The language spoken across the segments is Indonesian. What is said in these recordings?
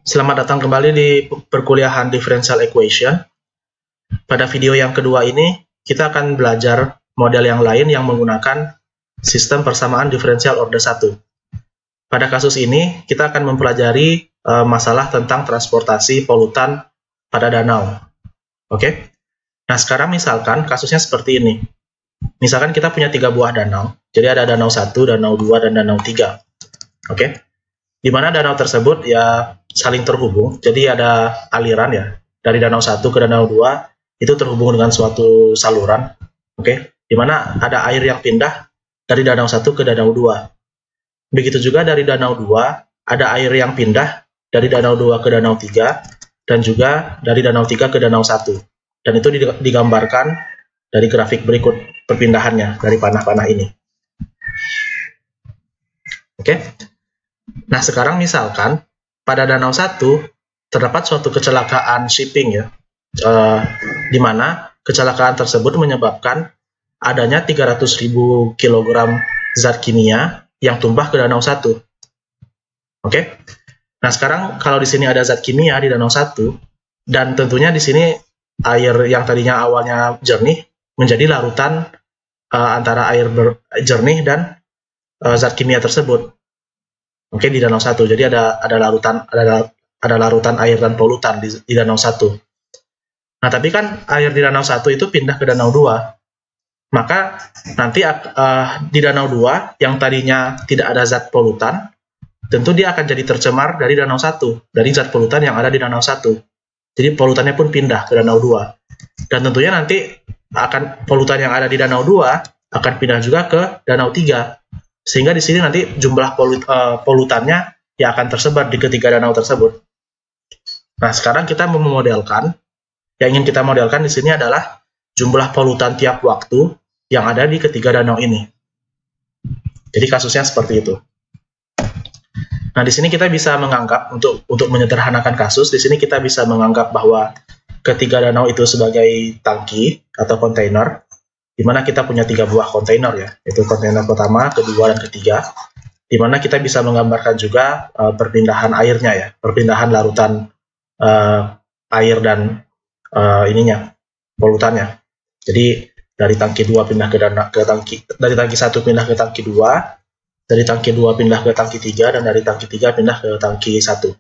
Selamat datang kembali di perkuliahan Differential Equation. Pada video yang kedua ini, kita akan belajar model yang lain yang menggunakan sistem persamaan diferensial order 1. Pada kasus ini, kita akan mempelajari masalah tentang transportasi polutan pada danau. Oke? Nah, sekarang misalkan kasusnya seperti ini. Misalkan kita punya 3 buah danau. Jadi ada danau 1, danau 2, dan danau 3. Oke? Di mana danau tersebut ya saling terhubung, jadi ada aliran ya, dari danau 1 ke danau 2, itu terhubung dengan suatu saluran, oke, di mana ada air yang pindah dari danau 1 ke danau 2. Begitu juga dari danau 2, ada air yang pindah dari danau 2 ke danau 3, dan juga dari danau 3 ke danau 1. Dan itu digambarkan dari grafik berikut perpindahannya dari panah-panah ini. Oke. Nah, sekarang misalkan pada danau 1 terdapat suatu kecelakaan shipping ya, di mana kecelakaan tersebut menyebabkan adanya 300.000 kg zat kimia yang tumpah ke danau 1. Oke. Nah, sekarang kalau di sini ada zat kimia di danau 1, dan tentunya di sini air yang tadinya awalnya jernih menjadi larutan antara air jernih dan zat kimia tersebut. Oke, di danau 1. Jadi ada larutan air dan polutan di danau 1. Nah, tapi kan air di danau 1 itu pindah ke danau 2. Maka nanti di danau 2 yang tadinya tidak ada zat polutan, tentu dia akan jadi tercemar dari danau 1, dari zat polutan yang ada di danau 1. Jadi polutannya pun pindah ke danau 2. Dan tentunya nanti polutan yang ada di danau 2 akan pindah juga ke danau 3. Sehingga di sini nanti jumlah polutannya yang akan tersebar di ketiga danau tersebut. Nah, sekarang kita memodelkan, yang ingin kita modelkan di sini adalah jumlah polutan tiap waktu yang ada di ketiga danau ini. Jadi kasusnya seperti itu. Nah, di sini kita bisa menganggap, untuk menyederhanakan kasus, di sini kita bisa menganggap bahwa ketiga danau itu sebagai tangki atau kontainer, di mana kita punya 3 buah kontainer ya, yaitu kontainer pertama, kedua, dan ketiga, di mana kita bisa menggambarkan juga perpindahan airnya ya, perpindahan larutan air dan polutannya. Jadi dari tangki 2 pindah dari tangki 1 pindah ke tangki 2, dari tangki 2 pindah ke tangki 3, dan dari tangki 3 pindah ke tangki 1.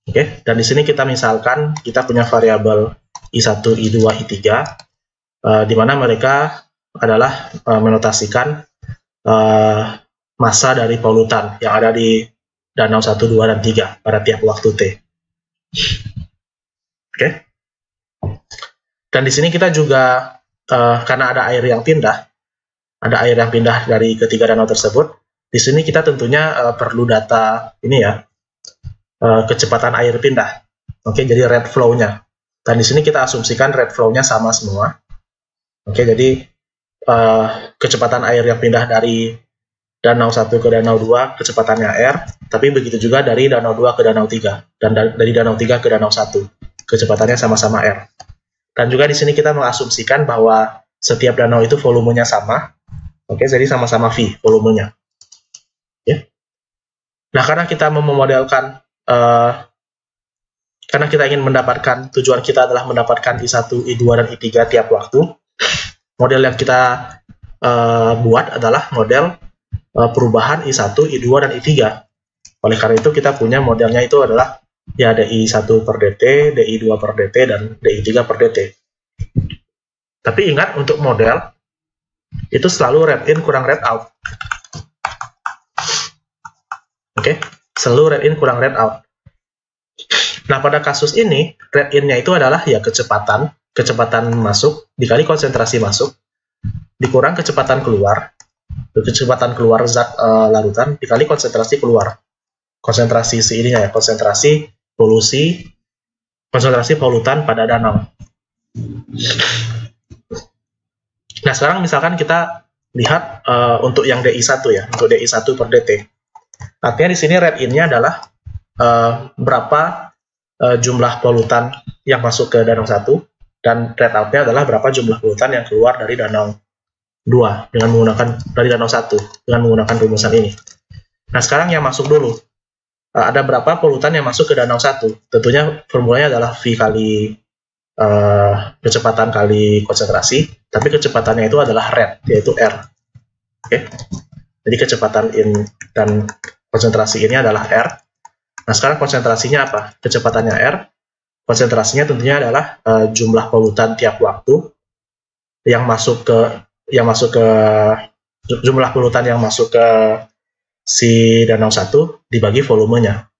Oke, dan di sini kita misalkan kita punya variabel I1, I2, I3, di mana mereka adalah menotasikan massa dari polutan yang ada di danau 1, 2, dan 3 pada tiap waktu T. Oke. Dan di sini kita juga, karena ada air yang pindah dari ketiga danau tersebut, di sini kita tentunya perlu data ini ya, kecepatan air pindah. Oke, jadi rate flow-nya. Dan di sini kita asumsikan rate flow-nya sama semua. Oke, jadi kecepatan air yang pindah dari danau 1 ke danau 2 kecepatannya R, tapi begitu juga dari danau 2 ke danau 3, dan dari danau 3 ke danau 1 kecepatannya sama-sama R. Dan juga di sini kita mengasumsikan bahwa setiap danau itu volumenya sama. Oke, jadi sama-sama V volumenya. Ya. Nah, karena kita memodelkan, karena kita ingin mendapatkan, tujuan kita adalah mendapatkan I1, I2, dan I3 tiap waktu, model yang kita buat adalah model perubahan I1, I2, dan I3. Oleh karena itu kita punya modelnya itu adalah ya DI1 per dt, DI2 per dt, dan DI3 per dt. Tapi ingat, untuk model itu selalu rate in kurang rate out. Oke, selalu rate in kurang rate out. Nah, pada kasus ini rate in-nya itu adalah ya kecepatan masuk dikali konsentrasi masuk dikurang kecepatan keluar zat larutan dikali konsentrasi keluar, konsentrasi konsentrasi polutan pada danau. Nah, sekarang misalkan kita lihat untuk yang DI1 ya, untuk DI1 per dt. Artinya di sini rate in-nya adalah berapa jumlah polutan yang masuk ke danau 1, dan rate out-nya adalah berapa jumlah polutan yang keluar dari danau 2 dari danau 1 dengan menggunakan rumusan ini. Nah, sekarang yang masuk dulu. ada berapa polutan yang masuk ke danau 1. Tentunya formulanya adalah V kali kecepatan kali konsentrasi, tapi kecepatannya itu adalah rate, yaitu R. Oke. Jadi kecepatan in dan konsentrasi ini adalah R. Nah, sekarang konsentrasinya apa? Kecepatannya R, konsentrasinya tentunya adalah jumlah polutan tiap waktu yang masuk ke jumlah polutan yang masuk ke si danau 1 dibagi volumenya.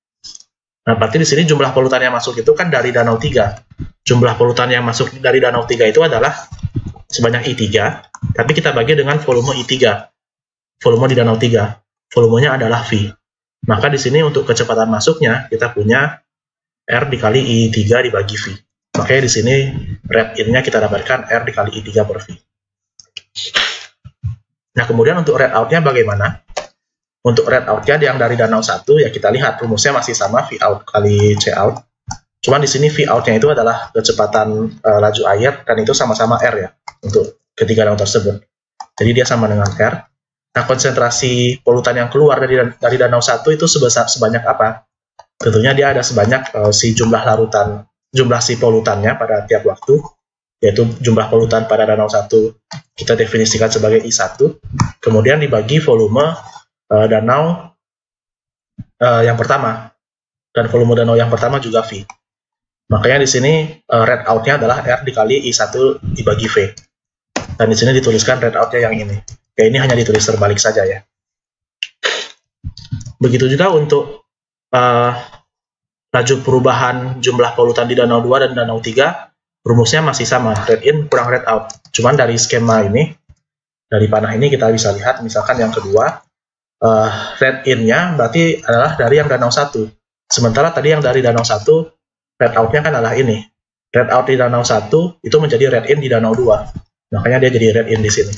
Nah, berarti di sini jumlah polutan yang masuk itu kan dari danau 3. Jumlah polutan yang masuk dari danau 3 itu adalah sebanyak I3, tapi kita bagi dengan volume I3. Volume di danau 3. Volumenya adalah V. Maka di sini untuk kecepatan masuknya kita punya R dikali I3 dibagi V. Makanya di sini rate in-nya kita dapatkan R dikali I3 per V. Nah, kemudian untuk rate out-nya bagaimana? Untuk rate out-nya yang dari danau 1, ya kita lihat rumusnya masih sama, V out kali C out. Cuman di sini V out-nya itu adalah kecepatan laju air, dan itu sama-sama R ya, untuk ketiga danau tersebut. Jadi dia sama dengan R. Nah, konsentrasi polutan yang keluar dari danau 1 itu sebanyak apa? Tentunya dia ada sebanyak jumlah si polutannya pada tiap waktu, yaitu jumlah polutan pada danau 1 kita definisikan sebagai I1, kemudian dibagi volume danau yang pertama, dan volume danau yang pertama juga V. Makanya di sini rate out-nya adalah R dikali I1 dibagi V. Dan di sini dituliskan rate out-nya yang ini. Ya, ini hanya ditulis terbalik saja ya. Begitu juga untuk laju perubahan jumlah polutan di danau 2 dan danau 3, rumusnya masih sama, rate in kurang rate out. Cuman dari skema ini, dari panah ini kita bisa lihat, misalkan yang kedua, rate in-nya berarti adalah dari yang danau 1. Sementara tadi yang dari danau 1, rate out-nya kan adalah ini. Rate out di danau 1 itu menjadi rate in di danau 2. Makanya dia jadi rate in di sini.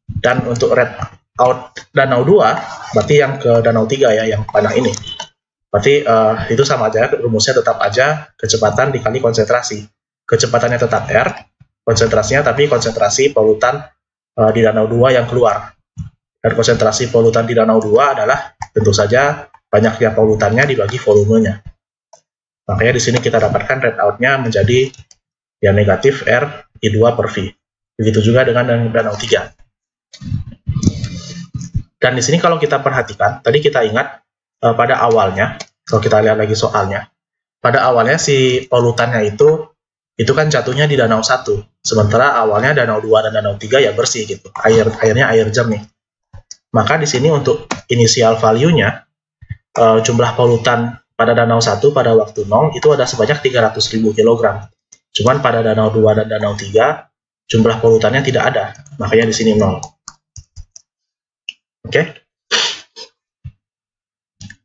Dan untuk rate out danau 2, berarti yang ke danau 3 ya, yang panah ini. Berarti itu sama aja, rumusnya tetap aja kecepatan dikali konsentrasi. Kecepatannya tetap R, konsentrasinya tapi konsentrasi polutan di danau 2 yang keluar. Dan konsentrasi polutan di danau 2 adalah tentu saja banyaknya polutannya dibagi volumenya. Makanya di sini kita dapatkan rate out-nya menjadi ya negatif R I2 per V. Begitu juga dengan danau 3. Dan di sini kalau kita perhatikan, tadi kita ingat pada awalnya, kalau kita lihat lagi soalnya, pada awalnya si polutannya itu kan jatuhnya di danau 1, sementara awalnya danau 2 dan danau 3 ya bersih gitu, airnya air jernih. Maka di sini untuk initial value-nya, jumlah polutan pada danau 1 pada waktu 0 itu ada sebanyak 300.000 kg. Cuman pada danau 2 dan danau 3, jumlah polutannya tidak ada, makanya di sini 0. Oke?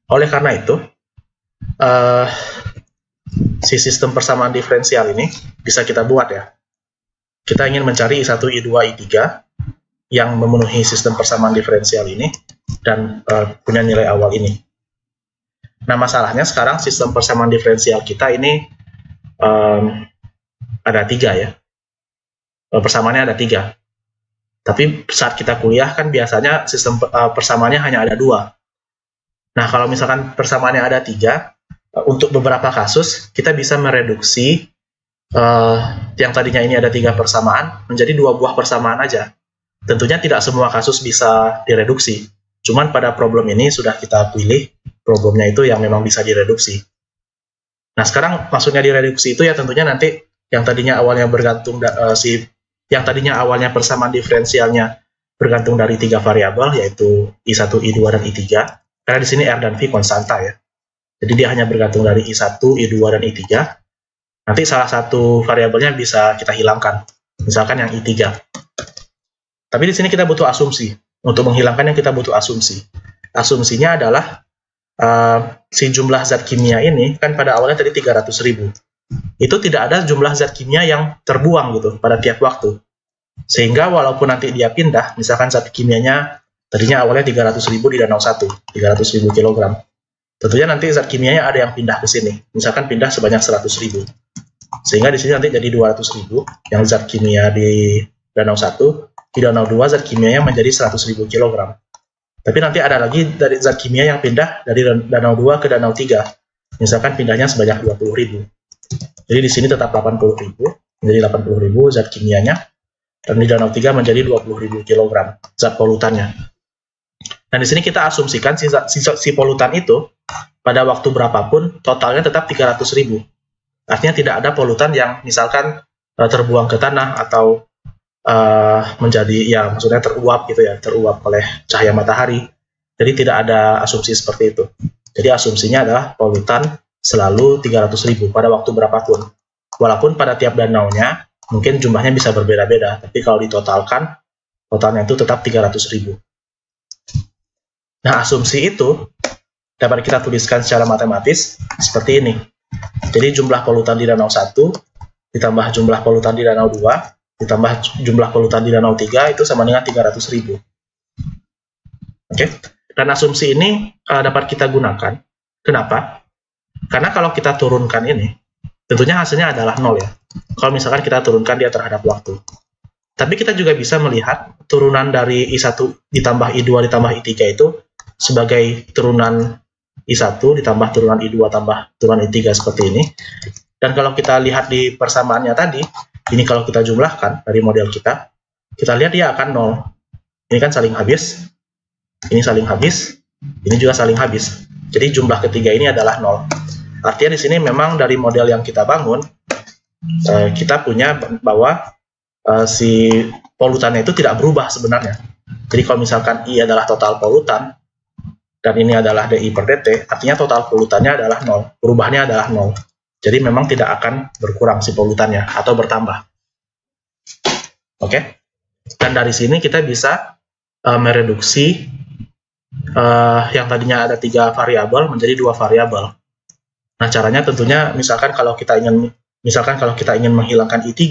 Oleh karena itu, si sistem persamaan diferensial ini bisa kita buat ya. Kita ingin mencari I1, I2, I3 yang memenuhi sistem persamaan diferensial ini dan punya nilai awal ini. Nah, masalahnya sekarang sistem persamaan diferensial kita ini ada 3 ya. Persamaannya ada 3. Tapi saat kita kuliah kan biasanya sistem persamaannya hanya ada 2. Nah, kalau misalkan persamaannya ada 3, untuk beberapa kasus, kita bisa mereduksi yang tadinya ini ada 3 persamaan, menjadi 2 buah persamaan aja. Tentunya tidak semua kasus bisa direduksi. Cuman pada problem ini sudah kita pilih problemnya itu yang memang bisa direduksi. Nah, sekarang maksudnya direduksi itu ya tentunya nanti yang tadinya awalnya yang tadinya awalnya persamaan diferensialnya bergantung dari 3 variabel, yaitu I1, I2, dan I3. Karena di sini R dan V konstanta ya. Jadi dia hanya bergantung dari I1, I2, dan I3. Nanti salah satu variabelnya bisa kita hilangkan. Misalkan yang I3. Tapi di sini kita butuh asumsi. Untuk menghilangkannya kita butuh asumsi. Asumsinya adalah si jumlah zat kimia ini, kan pada awalnya tadi 300.000. Itu tidak ada jumlah zat kimia yang terbuang gitu pada tiap waktu. Sehingga walaupun nanti dia pindah, misalkan zat kimianya tadinya awalnya 300.000 di danau 1, 300.000 kg. Tentunya nanti zat kimianya ada yang pindah ke sini. Misalkan pindah sebanyak 100.000. Sehingga di sini nanti jadi 200.000 yang zat kimia di danau 1, di danau 2 zat kimianya menjadi 100.000 kg. Tapi nanti ada lagi dari zat kimia yang pindah dari danau 2 ke danau 3. Misalkan pindahnya sebanyak 20.000. Jadi di sini tetap 80.000, menjadi 80.000 zat kimianya, dan di danau 3 menjadi 20.000 kg zat polutannya. Dan di sini kita asumsikan si polutan itu pada waktu berapapun totalnya tetap 300.000. Artinya tidak ada polutan yang misalkan terbuang ke tanah atau menjadi, ya maksudnya teruap gitu ya, teruap oleh cahaya matahari. Jadi tidak ada asumsi seperti itu. Jadi asumsinya adalah polutan selalu 300.000 pada waktu berapapun. Walaupun pada tiap danaunya mungkin jumlahnya bisa berbeda-beda, tapi kalau ditotalkan, totalnya itu tetap 300.000. Nah, asumsi itu dapat kita tuliskan secara matematis seperti ini. Jadi jumlah polutan di danau 1 ditambah jumlah polutan di danau 2 ditambah jumlah polutan di danau 3 itu sama dengan 300.000. Oke? Dan asumsi ini dapat kita gunakan. Kenapa? Karena kalau kita turunkan ini, tentunya hasilnya adalah 0 ya. Kalau misalkan kita turunkan dia terhadap waktu. Tapi kita juga bisa melihat turunan dari I1 ditambah I2 ditambah I3 itu sebagai turunan I1 ditambah turunan I2 tambah turunan I3 seperti ini. Dan kalau kita lihat di persamaannya tadi, ini kalau kita jumlahkan dari model kita lihat dia akan 0. Ini kan saling habis, ini saling habis, ini juga saling habis. Jadi jumlah ketiga ini adalah 0. Artinya di sini memang dari model yang kita bangun, kita punya bahwa si polutannya itu tidak berubah sebenarnya. Jadi kalau misalkan I adalah total polutan, dan ini adalah DI per DT, artinya total polutannya adalah 0. Berubahnya adalah 0. Jadi memang tidak akan berkurang si polutannya atau bertambah. Oke? Dan dari sini kita bisa mereduksi yang tadinya ada 3 variabel menjadi 2 variabel. Nah, caranya tentunya misalkan kalau kita ingin menghilangkan I3,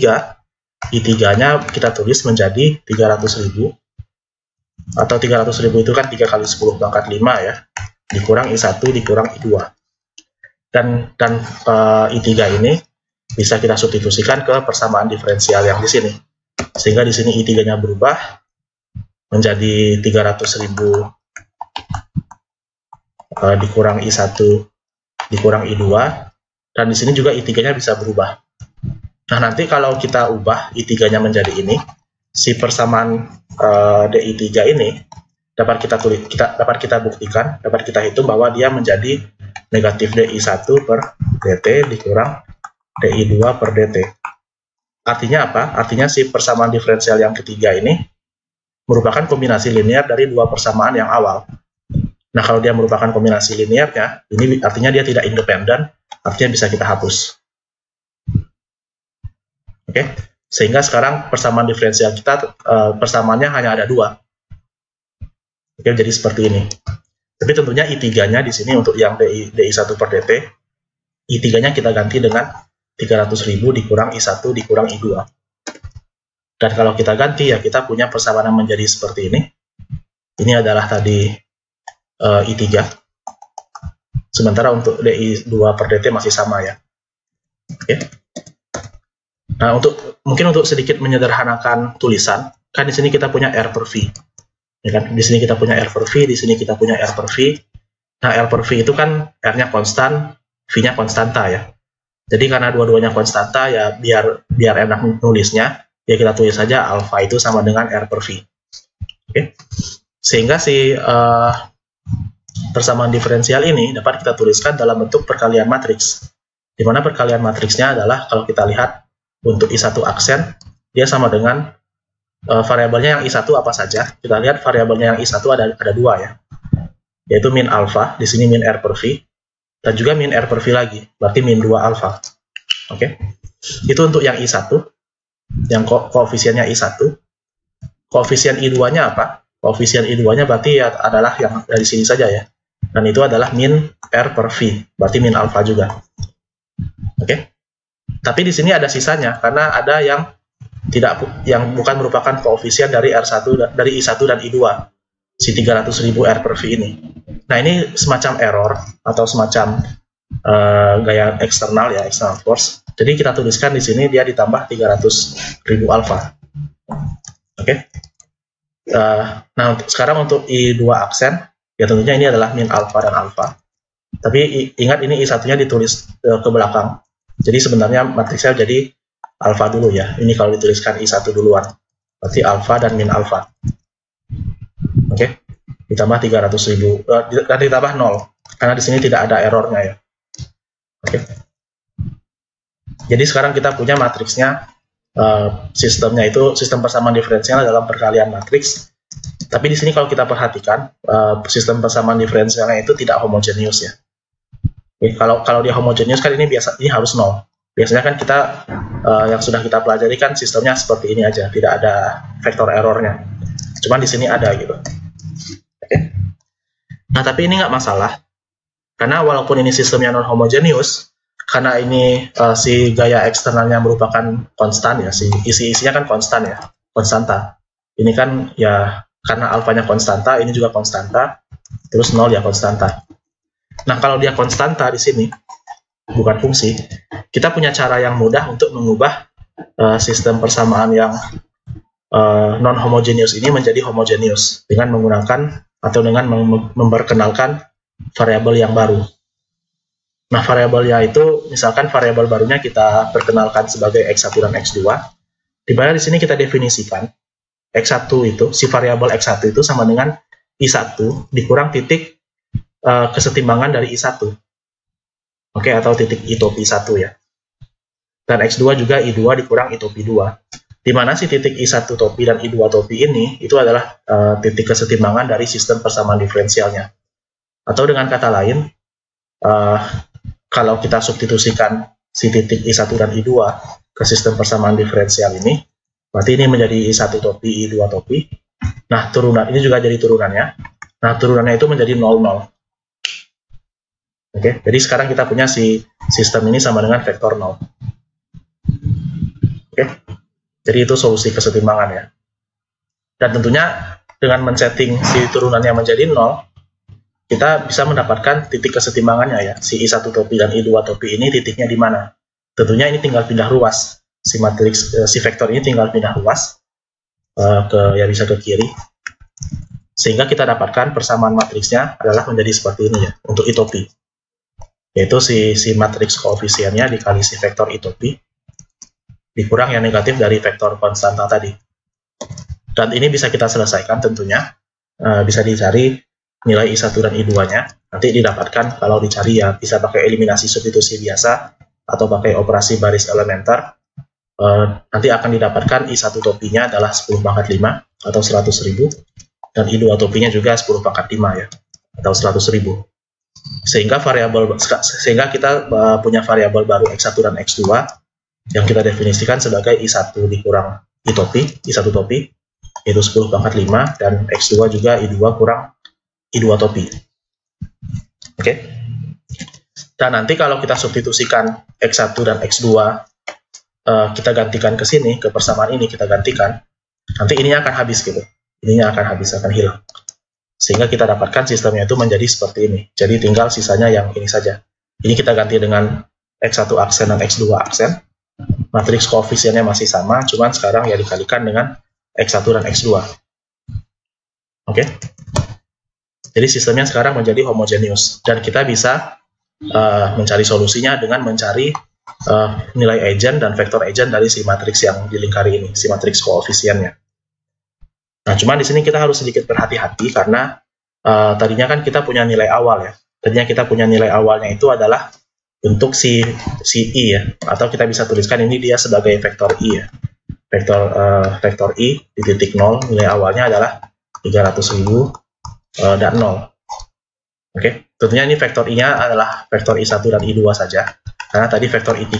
I3-nya kita tulis menjadi 300.000, atau 300.000 itu kan 3 kali 10 pangkat 5 ya, dikurang I1 dikurang I2. Dan I3 ini bisa kita substitusikan ke persamaan diferensial yang di sini. Sehingga di sini I3-nya berubah menjadi 300.000 dikurang I1 dikurang I2, dan di sini juga I3-nya bisa berubah. Nah, nanti kalau kita ubah I3-nya menjadi ini, si persamaan DI3 ini dapat kita buktikan, dapat kita hitung bahwa dia menjadi negatif DI1 per DT dikurang DI2 per DT. Artinya apa? Artinya si persamaan diferensial yang ketiga ini merupakan kombinasi linear dari dua persamaan yang awal. Nah, kalau dia merupakan kombinasi linearnya, ini artinya dia tidak independen, artinya bisa kita hapus. Oke? Sehingga sekarang persamaan diferensial kita, persamaannya hanya ada 2. Oke, jadi seperti ini. Tapi tentunya I3-nya di sini untuk yang DI1 per DT, I3-nya kita ganti dengan 300.000 dikurang I1 dikurang I2. Dan kalau kita ganti, ya kita punya persamaan yang menjadi seperti ini. Ini adalah tadi I3. Sementara untuk DI2 per DT masih sama ya. Oke. Nah, mungkin untuk sedikit menyederhanakan tulisan, kan di sini kita punya R per V. Ya kan? Di sini kita punya R per V, di sini kita punya R per V. Nah, R per V itu kan R-nya konstan, V-nya konstanta ya. Jadi karena dua-duanya konstanta, ya biar enak nulisnya, ya kita tulis saja alfa itu sama dengan R per V. Oke? Sehingga si persamaan diferensial ini dapat kita tuliskan dalam bentuk perkalian matriks. Di mana perkalian matriksnya adalah, kalau kita lihat untuk I1 aksen, dia sama dengan variabelnya yang I1 apa saja. Kita lihat variabelnya yang I1 ada 2 ya, yaitu min alfa, di sini min R per V, dan juga min R per V lagi, berarti min 2 alfa. Oke, itu untuk yang I1, yang koefisiennya I1. Koefisien I2-nya apa? Koefisien I2-nya berarti ya adalah yang dari sini saja ya, dan itu adalah min R per V, berarti min alfa juga. Oke, tapi di sini ada sisanya karena ada yang bukan merupakan koefisien dari R1, dari I1 dan I2, si 300.000 R per V ini. Nah, ini semacam error atau semacam gaya eksternal ya, external force. Jadi kita tuliskan di sini dia ditambah 300.000 alfa. Oke. Nah, sekarang untuk I2 aksen, ya tentunya ini adalah min alfa dan alfa. Tapi ingat ini I1-nya ditulis ke belakang. Jadi sebenarnya matriksnya jadi alfa dulu ya. Ini kalau dituliskan I1 duluan. Berarti alfa dan min alfa. Oke. Ditambah 300.000 dan ditambah 0. Karena di sini tidak ada errornya ya. Oke. Jadi sekarang kita punya matriksnya, sistemnya itu sistem persamaan diferensial dalam perkalian matriks. Tapi di sini kalau kita perhatikan, sistem persamaan diferensialnya itu tidak homogenius ya. Oke, kalau dia homogenius kan ini harus 0. Biasanya kan kita yang sudah kita pelajari kan sistemnya seperti ini aja, tidak ada vektor errornya. Cuman di sini ada gitu. Oke. Nah tapi ini nggak masalah, karena walaupun ini sistemnya non homogenius, karena ini si gaya eksternalnya merupakan konstan ya, si isi-isinya kan konstan ya, konstanta. Ini kan ya karena alfanya konstanta, ini juga konstanta, terus 0 ya konstanta. Nah kalau dia konstanta di sini, bukan fungsi, kita punya cara yang mudah untuk mengubah sistem persamaan yang non homogenius ini menjadi homogenius dengan menggunakan atau dengan memperkenalkan variabel yang baru. Nah, variabelnya itu misalkan variabel barunya kita perkenalkan sebagai X1 dan X2, di mana di sini kita definisikan X1 itu, si variabel X1 itu sama dengan I1 dikurang titik kesetimbangan dari I1. Oke, atau titik itopi 1 ya. Dan X2 juga I2 dikurang itopi 2. Di mana si titik I1 topi dan I2 topi ini itu adalah titik kesetimbangan dari sistem persamaan diferensialnya. Atau dengan kata lain, kalau kita substitusikan si titik I1 dan I2 ke sistem persamaan diferensial ini, berarti ini menjadi I1 topi, I2 topi. Nah, turunan ini juga jadi turunannya. Nah, turunannya itu menjadi 0, 0. Oke, jadi sekarang kita punya si sistem ini sama dengan vektor 0. Oke, jadi itu solusi kesetimbangan ya. Dan tentunya dengan men-setting si turunannya menjadi 0, kita bisa mendapatkan titik kesetimbangannya ya. Si I1 topi dan I2 topi ini titiknya di mana? Tentunya ini tinggal pindah ruas. Si matriks, si vektor ini tinggal pindah ruas bisa ke kiri. Sehingga kita dapatkan persamaan matriksnya adalah menjadi seperti ini ya, untuk itopi. Yaitu si matriks koefisiennya dikali si vektor itopi dikurang yang negatif dari vektor konstanta tadi. Dan ini bisa kita selesaikan tentunya, bisa dicari nilai I1 dan I2-nya, nanti didapatkan kalau dicari ya bisa pakai eliminasi substitusi biasa atau pakai operasi baris elementer. Nanti akan didapatkan I1 topinya adalah 10 pangkat 5 atau 100.000, dan I2 topinya juga 10 pangkat 5 ya, atau 100.000. Sehingga kita punya variabel baru X1 dan X2 yang kita definisikan sebagai I1 dikurang I1 topi itu 10 pangkat 5, dan X2 juga I2 kurang I2 topi. Oke. Dan nanti kalau kita substitusikan X1 dan X2, kita gantikan ke sini, ke persamaan ini kita gantikan, nanti ininya akan habis gitu. Ininya akan habis, akan hilang. Sehingga kita dapatkan sistemnya itu menjadi seperti ini. Jadi tinggal sisanya yang ini saja. Ini kita ganti dengan X1 aksen dan X2 aksen. Matriks koefisiennya masih sama, cuman sekarang ya dikalikan dengan X1 dan X2. Oke. Jadi sistemnya sekarang menjadi homogenius. Dan kita bisa mencari solusinya dengan mencari nilai eigen dan vektor eigen dari si matriks yang dilingkari ini, si matriks koefisiennya. Nah, cuman di sini kita harus sedikit berhati-hati karena tadinya kan kita punya nilai awal ya. Tadinya kita punya nilai awalnya itu adalah untuk si I ya, atau kita bisa tuliskan ini dia sebagai vektor I ya. Vektor I di titik 0, nilai awalnya adalah 300.000 dan 0. Oke, tentunya ini vektor I-nya adalah vektor I1 dan I2 saja. Karena tadi vektor I3,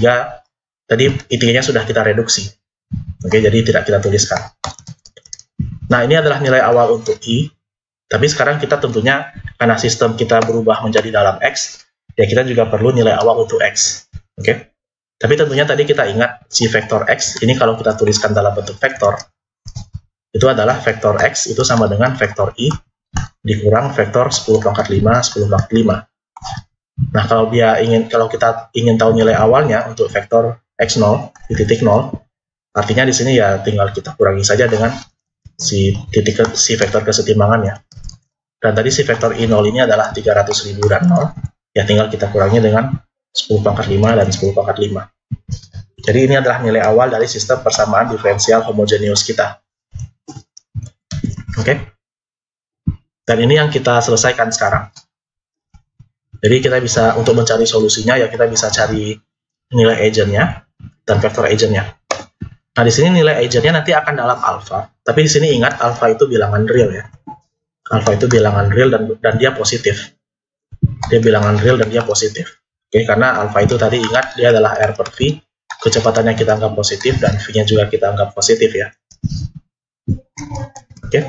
tadi I3-nya sudah kita reduksi. Oke, jadi tidak kita tuliskan. Nah, ini adalah nilai awal untuk I, tapi sekarang kita tentunya, karena sistem kita berubah menjadi dalam X, ya kita juga perlu nilai awal untuk X. Oke? Tapi tentunya tadi kita ingat, si vektor X, ini kalau kita tuliskan dalam bentuk vektor, itu adalah vektor X itu sama dengan vektor I dikurang vektor 10 pangkat 5, 10 pangkat 5. Nah, kalau kita ingin tahu nilai awalnya untuk vektor X0 di titik 0, artinya di sini ya tinggal kita kurangi saja dengan si vektor kesetimbangannya. Dan tadi si vektor I0 ini adalah 300.000 dan 0. Ya tinggal kita kurangi dengan 10 pangkat 5 dan 10 pangkat 5. Jadi ini adalah nilai awal dari sistem persamaan diferensial homogeneous kita. Oke. Dan ini yang kita selesaikan sekarang. Jadi kita bisa, untuk mencari solusinya, ya kita bisa cari nilai eigennya dan vektor eigennya. Nah, di sini nilai eigennya nanti akan dalam alfa. Tapi di sini ingat, alfa itu bilangan real ya. Alfa itu bilangan real dan dia positif. Dia bilangan real dan dia positif. Oke, karena alfa itu tadi ingat dia adalah R per V, kecepatannya kita anggap positif dan V-nya juga kita anggap positif ya. Oke.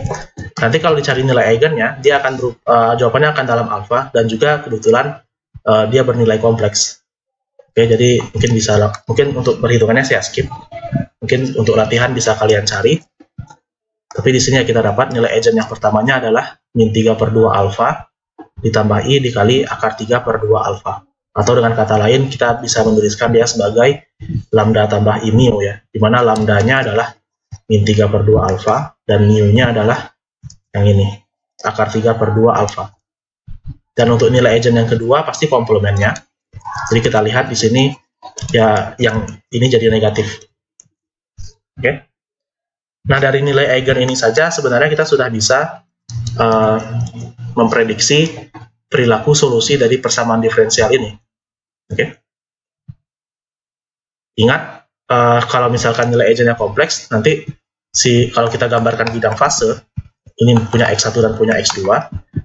Nanti kalau dicari nilai eigennya, dia akan jawabannya akan dalam alfa dan juga kebetulan dia bernilai kompleks. Oke, jadi mungkin untuk perhitungannya saya skip. Mungkin untuk latihan bisa kalian cari. Tapi di sini kita dapat nilai eigen yang pertamanya adalah min 3 per 2 alfa ditambah I dikali akar 3 per 2 alfa. Atau dengan kata lain, kita bisa menuliskan dia sebagai lambda tambah I mu ya, dimana lambdanya adalah min 3 per 2 alfa, dan mu-nya adalah yang ini, akar 3 per 2 alfa. Dan untuk nilai eigen yang kedua, pasti komplemennya. Jadi kita lihat di sini, ya yang ini jadi negatif. Oke. Nah, dari nilai eigen ini saja, sebenarnya kita sudah bisa memprediksi perilaku solusi dari persamaan diferensial ini. Oke. Ingat, kalau misalkan nilai eigennya kompleks, nanti kalau kita gambarkan bidang fase, ini punya X1 dan punya X2,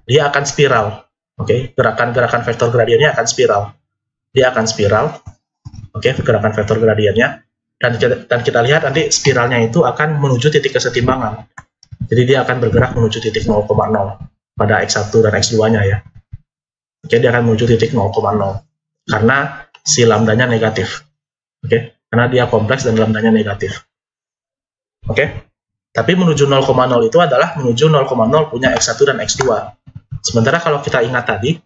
dia akan spiral. Oke, gerakan-gerakan vektor gradiennya akan spiral. Dia akan spiral. Oke, gerakan vektor gradiennya. Dan kita lihat nanti spiralnya itu akan menuju titik kesetimbangan. Jadi dia akan bergerak menuju titik 0,0 pada X1 dan X2-nya ya. Oke, dia akan menuju titik 0,0 karena si lambdanya negatif. Oke, karena dia kompleks dan lambdanya negatif. Oke, tapi menuju 0,0 itu adalah menuju 0,0 punya X1 dan X2. Sementara kalau kita ingat tadi,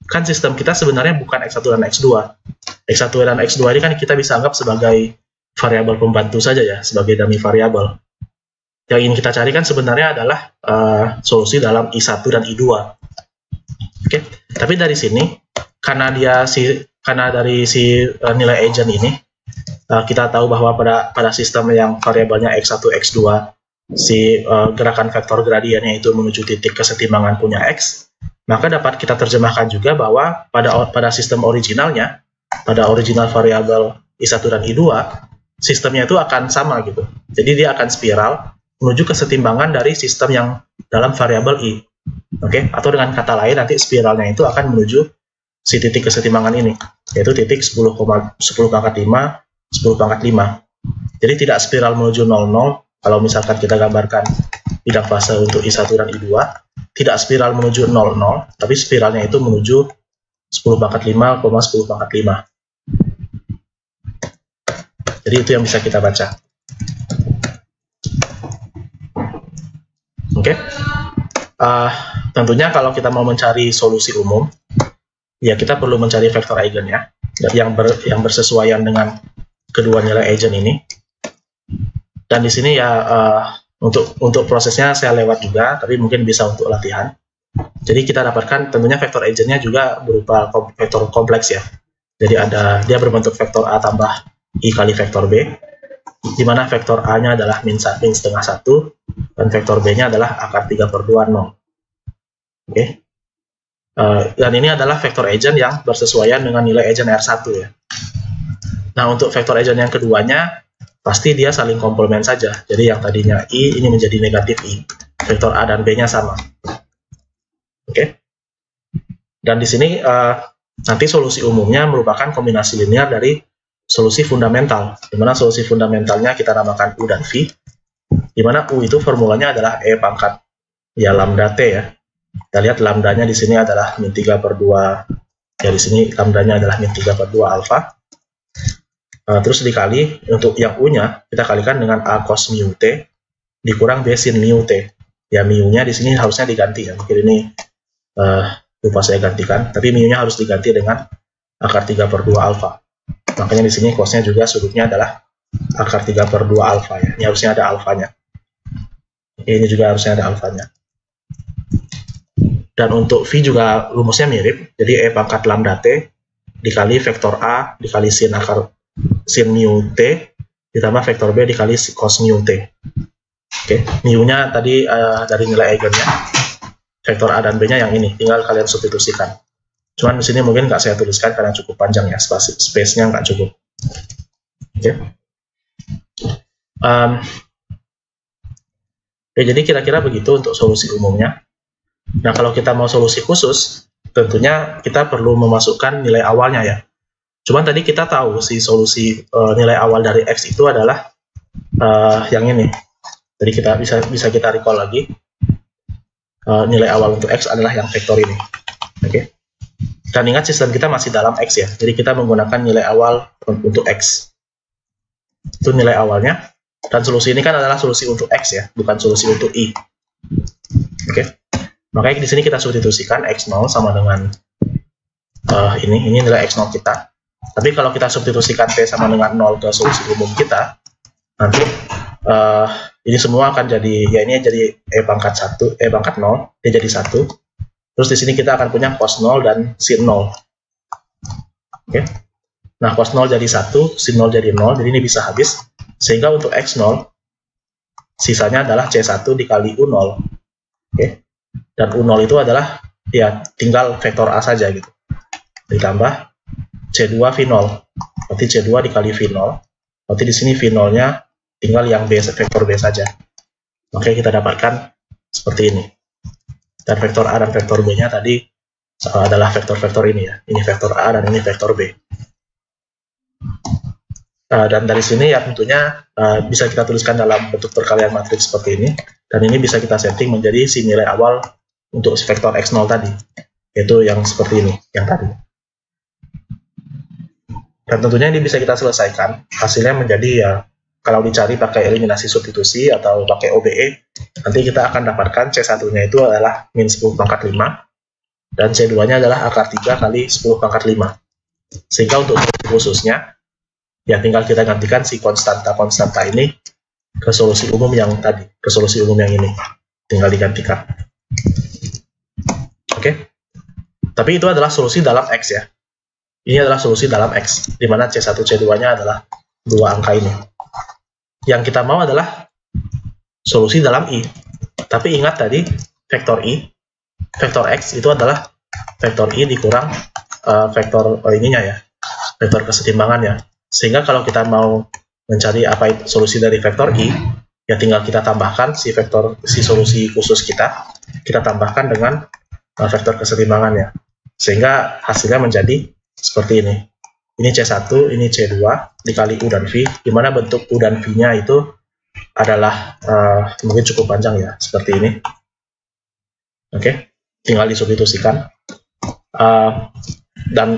kan sistem kita sebenarnya bukan X1 dan X2. X1 dan X2 ini kan kita bisa anggap sebagai variabel pembantu saja ya, sebagai dummy variabel. Yang ingin kita cari kan sebenarnya adalah solusi dalam I1 dan I2. Oke, tapi dari sini karena dari nilai eigen ini kita tahu bahwa pada sistem yang variabelnya X1, X2 gerakan vektor gradiennya itu menuju titik kesetimbangan punya X, maka dapat kita terjemahkan juga bahwa pada sistem originalnya, pada original variabel I1 dan I2, sistemnya itu akan sama gitu. Jadi dia akan spiral menuju kesetimbangan dari sistem yang dalam variabel I. Oke, atau dengan kata lain nanti spiralnya itu akan menuju si titik kesetimbangan ini, yaitu titik 10 pangkat 5, 10 pangkat 5. Jadi tidak spiral menuju 00, kalau misalkan kita gambarkan bidang fase untuk I1 dan I2, tidak spiral menuju 00, tapi spiralnya itu menuju 10 pangkat 5, 10 pangkat 5. Jadi itu yang bisa kita baca. Oke. Tentunya kalau kita mau mencari solusi umum, ya kita perlu mencari vektor eigennya yang bersesuaian dengan kedua nilai eigen ini. Dan di sini ya untuk prosesnya saya lewat juga, tapi mungkin bisa untuk latihan. Jadi kita dapatkan tentunya vektor eigennya juga berupa vektor kompleks ya. Jadi dia berbentuk vektor A tambah I kali vektor B, di mana vektor A-nya adalah min setengah 1, dan vektor B-nya adalah akar 3 per 2, 0. Oke. Dan ini adalah vektor eigen yang bersesuaian dengan nilai eigen R1 ya. Nah, untuk vektor eigen yang keduanya, pasti dia saling komplement saja. Jadi yang tadinya I, ini menjadi negatif I. Vektor A dan B-nya sama. Oke. Dan di sini, nanti solusi umumnya merupakan kombinasi linear dari solusi fundamental, di mana solusi fundamentalnya kita namakan U dan V, di mana U itu formulanya adalah E pangkat ya lambda T ya. Kita lihat lambdanya di sini adalah min 3 per 2, ya di sini lambdanya adalah min 3 per 2 alfa. Terus dikali, untuk yang U-nya, kita kalikan dengan A cos mu T, dikurang B sin mu T. Ya mu-nya di sini harusnya diganti ya, mungkin ini lupa saya gantikan, tapi mu-nya harus diganti dengan akar 3 per 2 alfa. Makanya di sini cos-nya juga sudutnya adalah akar 3 per 2 alfa ya. Ini harusnya ada alfanya. Ini juga harusnya ada alfanya. Dan untuk V juga rumusnya mirip, jadi E pangkat lambda T dikali vektor A dikali sin mu T ditambah vektor B dikali cos mu T. Oke, mu-nya tadi dari nilai eigennya, vektor A dan B-nya yang ini, tinggal kalian substitusikan. Cuman di sini mungkin nggak saya tuliskan karena cukup panjang ya, space-nya nggak cukup. Oke. Jadi kira-kira begitu untuk solusi umumnya. Nah, kalau kita mau solusi khusus, tentunya kita perlu memasukkan nilai awalnya ya. Cuman tadi kita tahu si solusi nilai awal dari X itu adalah yang ini. Jadi kita bisa kita recall lagi. Nilai awal untuk X adalah yang vektor ini. Oke. Dan ingat sistem kita masih dalam X ya. Jadi kita menggunakan nilai awal untuk X. Itu nilai awalnya. Dan solusi ini kan adalah solusi untuk X ya, bukan solusi untuk I. Oke. Makanya di sini kita substitusikan X0 sama dengan ini nilai X0 kita. Tapi kalau kita substitusikan T sama dengan 0 ke solusi umum kita, nanti ini semua akan jadi, ya ini jadi E pangkat 1, E pangkat 0, dia jadi 1. Terus di sini kita akan punya cos 0 dan sin 0. Oke. Nah, cos 0 jadi 1, sin 0 jadi 0, jadi ini bisa habis. Sehingga untuk X0, sisanya adalah C1 dikali U0. Oke. Dan U0 itu adalah, ya tinggal vektor A saja gitu. Ditambah C2 V0. Berarti C2 dikali V0. Berarti di sini V0-nya tinggal yang B, vektor B saja. Makanya kita dapatkan seperti ini. Dan vektor A dan vektor B-nya tadi adalah vektor-vektor ini ya. Ini vektor A dan ini vektor B. Dan dari sini ya tentunya bisa kita tuliskan dalam bentuk perkalian matriks seperti ini. Dan ini bisa kita setting menjadi si nilai awal untuk vektor X0 tadi. Yaitu yang seperti ini, yang tadi. Dan tentunya ini bisa kita selesaikan. Hasilnya menjadi ya, kalau dicari pakai eliminasi substitusi atau pakai OBE, nanti kita akan dapatkan C1-nya itu adalah min 10 pangkat 5, dan C2-nya adalah akar 3 kali 10 pangkat 5. Sehingga untuk khususnya, ya tinggal kita gantikan si konstanta ini ke solusi umum yang tadi, ke solusi umum yang ini. Tinggal digantikan. Oke? Tapi itu adalah solusi dalam X ya. Ini adalah solusi dalam X, di mana C1, C2-nya adalah dua angka ini. Yang kita mau adalah solusi dalam I. Tapi ingat tadi, vektor I, vektor X itu adalah vektor I dikurang vektor ininya ya, vektor kesetimbangannya. Sehingga kalau kita mau mencari apa itu solusi dari vektor I, ya tinggal kita tambahkan si solusi khusus kita tambahkan dengan vektor kesetimbangannya. Sehingga hasilnya menjadi seperti ini. Ini C1, ini C2, dikali U dan V, di mana bentuk U dan V-nya itu adalah mungkin cukup panjang ya, seperti ini. Oke, tinggal disubstitusikan.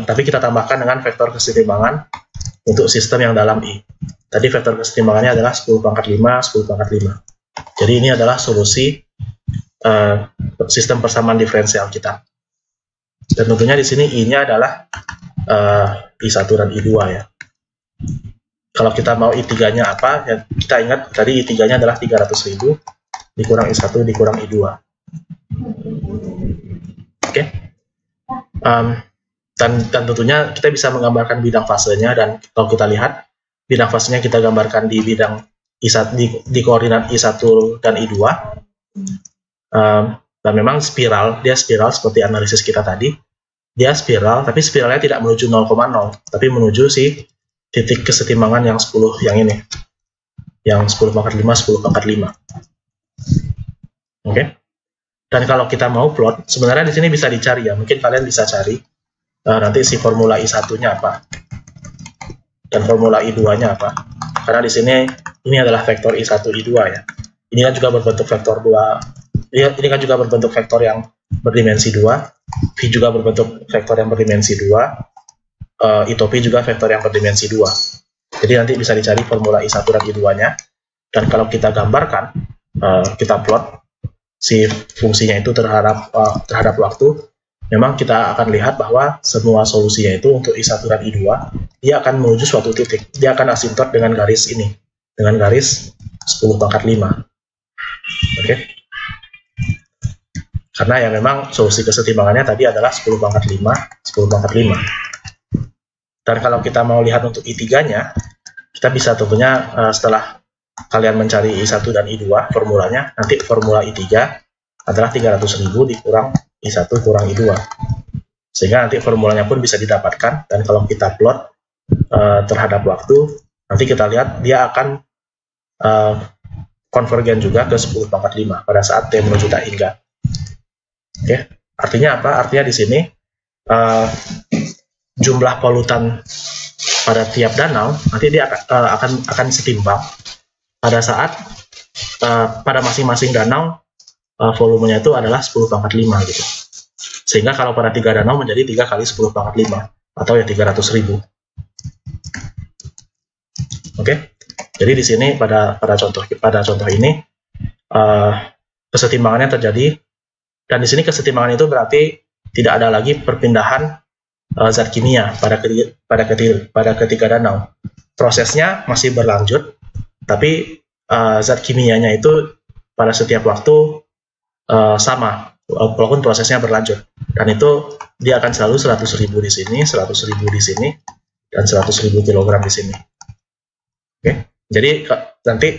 Tapi kita tambahkan dengan vektor kesetimbangan untuk sistem yang dalam I. Tadi vektor kesetimbangannya adalah 10 pangkat 5, 10 pangkat 5. Jadi ini adalah solusi sistem persamaan diferensial kita. Dan tentunya di sini I-nya adalah I1 dan I2 ya. Kalau kita mau I3-nya apa, ya kita ingat tadi I3-nya adalah 300.000 dikurang I1 dikurang I2. Oke. Dan tentunya kita bisa menggambarkan bidang fasenya, dan kalau kita lihat bidang fasenya kita gambarkan di bidang I1, di koordinat I1 dan I2. Dan memang dia spiral seperti analisis kita tadi. Dia spiral, tapi spiralnya tidak menuju 0,0, tapi menuju si titik kesetimbangan yang 10 yang ini. Yang 10 pangkat 5, 10 pangkat 5. Oke. Dan kalau kita mau plot, sebenarnya di sini bisa dicari ya. Mungkin kalian bisa cari nanti si formula I1-nya apa. Dan formula I2-nya apa. Karena di sini ini adalah vektor I1, I2 ya. Ini kan juga berbentuk vektor 2. Ini kan juga berbentuk vektor yang berdimensi 2, V juga berbentuk vektor yang berdimensi 2, I-P juga vektor yang berdimensi 2. Jadi nanti bisa dicari formula I1 dan I2-nya, dan kalau kita gambarkan, kita plot si fungsinya itu terhadap waktu, memang kita akan lihat bahwa semua solusinya itu untuk I1 dan I2, dia akan menuju suatu titik, dia akan asintot dengan garis ini, dengan garis 10 pangkat 5. Oke. Karena ya memang solusi kesetimbangannya tadi adalah 10 pangkat 5, 10 pangkat 5. Dan kalau kita mau lihat untuk I3-nya, kita bisa tentunya setelah kalian mencari I1 dan I2 formulanya, nanti formula I3 adalah 300.000 dikurang I1 kurang I2. Sehingga nanti formulanya pun bisa didapatkan, dan kalau kita plot terhadap waktu, nanti kita lihat dia akan konvergen juga ke 10 pangkat 5 pada saat T menuju tak hingga. Oke, artinya apa? Artinya di sini jumlah polutan pada tiap danau nanti dia akan setimbang pada saat pada masing-masing danau volumenya itu adalah 10 pangkat 5 gitu. Sehingga kalau pada 3 danau menjadi 3 kali 10 pangkat 5 atau ya 300.000. Oke. Jadi di sini pada contoh ini kesetimbangannya terjadi, dan di sini kesetimbangan itu berarti tidak ada lagi perpindahan zat kimia pada ketiga danau. Prosesnya masih berlanjut, tapi zat kimianya itu pada setiap waktu sama, walaupun prosesnya berlanjut. Dan itu dia akan selalu 100.000 di sini, 100.000 di sini, dan 100.000 kg di sini. Oke. Jadi nanti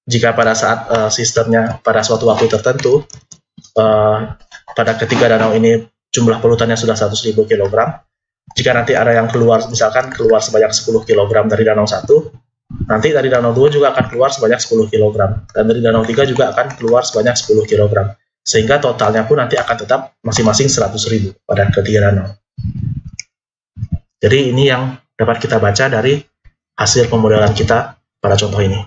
jika pada saat sistemnya pada suatu waktu tertentu pada ketiga danau ini jumlah polutannya sudah 100.000 kg, jika nanti ada yang keluar, misalkan keluar sebanyak 10 kg dari danau 1, nanti dari danau 2 juga akan keluar sebanyak 10 kg, dan dari danau 3 juga akan keluar sebanyak 10 kg, sehingga totalnya pun nanti akan tetap masing-masing 100.000 pada ketiga danau. Jadi ini yang dapat kita baca dari hasil pemodelan kita pada contoh ini.